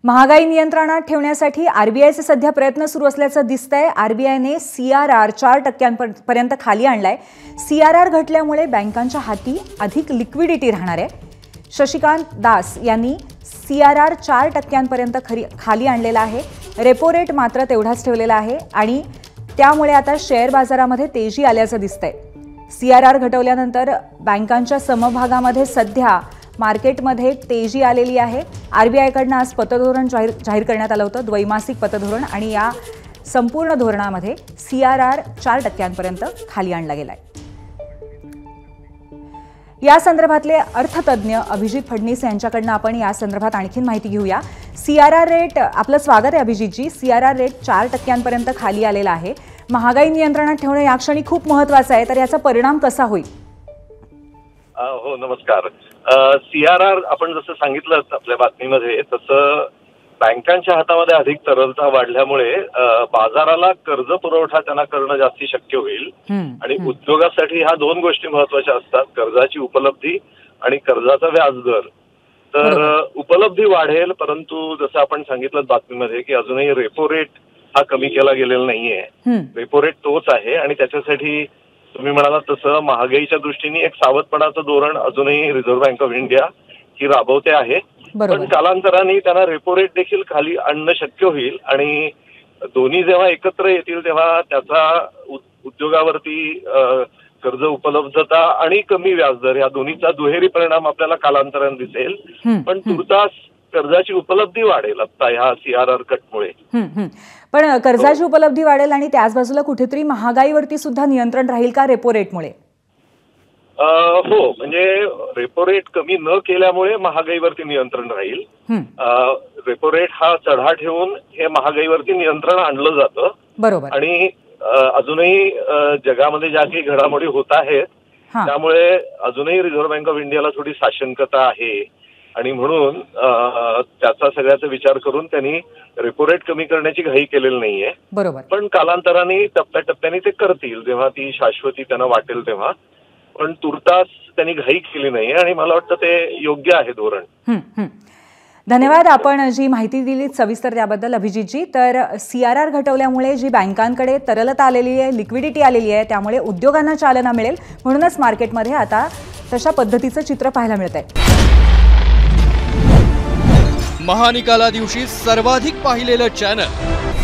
महागाई नियंत्रणात ठेवण्यासाठी आरबीआयचे सध्या प्रयत्न सुरू असल्याचं दिसतंय। आरबीआयने सीआरआर 4% खाली आणलाय। सीआरआर घटल्यामुळे बँकांच्या हाती अधिक लिक्विडिटी राहणार आहे। शशिकांत दास यांनी सीआरआर 4% खाली आणलेला आहे। रेपो रेट मात्र तेवढाच ठेवलेला आहे आणि त्यामुळे आता शेअर बाजारामध्ये तेजी आल्याचं दिसतंय। सीआरआर घटवल्यानंतर बँकांच्या समभागामध्ये सध्या मार्केटमध्ये तेजी आलेली आहे। आरबीआयकडून आज पतधोरण जाहीर करण्यात आलं होतं, द्वैमासिक पतधोरण, आणि या संपूर्ण धोरणामध्ये सीआरआर 4% खाली आणला गेलाय। या संदर्भातले अर्थतज्ञ अभिजित फडणीस यांच्याकडून आपण या संदर्भात आणखी माहिती घेऊया। सीआरआर रेट, आपलं स्वागत आहे अभिजितजी। सीआरआर रेट 4% खाली आलेला आहे। महागाई नियंत्रणात ठेवणं या क्षणी खूप महत्त्वाचं आहे, तर याचा परिणाम कसा होईल? हो, नमस्कार। सीआरआर आपण जसं सांगितलं आपल्या बातमीमध्ये, तसं बँकांच्या हातामध्ये अधिक तरलता वाढल्यामुळे बाजाराला कर्ज पुरवठा त्यांना करणं जास्ती शक्य होईल आणि उद्योगासाठी ह्या दोन गोष्टी महत्वाच्या असतात, कर्जाची उपलब्धी आणि कर्जाचा व्याजदर। तर उपलब्धी वाढेल, परंतु जसं आपण सांगितलं बातमीमध्ये की अजूनही रेपो रेट हा कमी केला गेलेला नाहीये। रेपो रेट तोच आहे आणि त्याच्यासाठी तुम्ही म्हणालात तसं महागाईच्या दृष्टीने एक सावधपणाचं धोरण अजूनही रिझर्व्ह बँक ऑफ इंडिया ही राबवते आहे। पण कालांतराने त्यांना रेपो रेट देखील खाली आणणं शक्य होईल आणि दोन्ही जेव्हा एकत्र येतील तेव्हा त्याचा उद्योगावरती कर्ज उपलब्धता आणि कमी व्याजदर या दोन्हीचा दुहेरी परिणाम आपल्याला कालांतराने दिसेल। पण तुर्तास कर्जाची उपलब्धी वाढेल आता ह्या सीआरआर कटमुळे। पण कर्जाची उपलब्धी वाढेल आणि त्याच बाजूला कुठेतरी महागाईवरती सुद्धा नियंत्रण राहील का रेपो रेटमुळे? हो, म्हणजे रेपो रेट कमी न केल्यामुळे महागाईवरती नियंत्रण राहील। रेपो रेट हा चढा ठेवून हे महागाईवरती नियंत्रण आणलं जातं। बरोबर। आणि अजूनही जगामध्ये ज्या काही घडामोडी होत आहेत त्यामुळे अजूनही रिझर्व्ह बँक ऑफ इंडियाला थोडी साशंकता आहे आणि म्हणून त्याचा सगळ्याचा विचार करून त्यांनी रेपो रेट कमी करण्याची घाई केलेली नाहीये। बरोबर। पण कालांतराने टप्प्याटप्प्याने ते करतील जेव्हा ती शाश्वती त्यांना वाटेल तेव्हा। पण तुर्तास त्यांनी घाई केली नाही आणि मला वाटतं ते योग्य आहे धोरण। धन्यवाद, आपण जी माहिती दिली सविस्तर त्याबद्दल अभिजितजी। तर सीआरआर घटवल्यामुळे जी बँकांकडे तरलता आलेली आहे, लिक्विडिटी आलेली आहे, त्यामुळे उद्योगांना चालना मिळेल, म्हणूनच मार्केटमध्ये आता तशा पद्धतीचं चित्र पाहायला मिळतंय। महानिकाला दिवशी सर्वाधिक पाहिलेलं चॅनल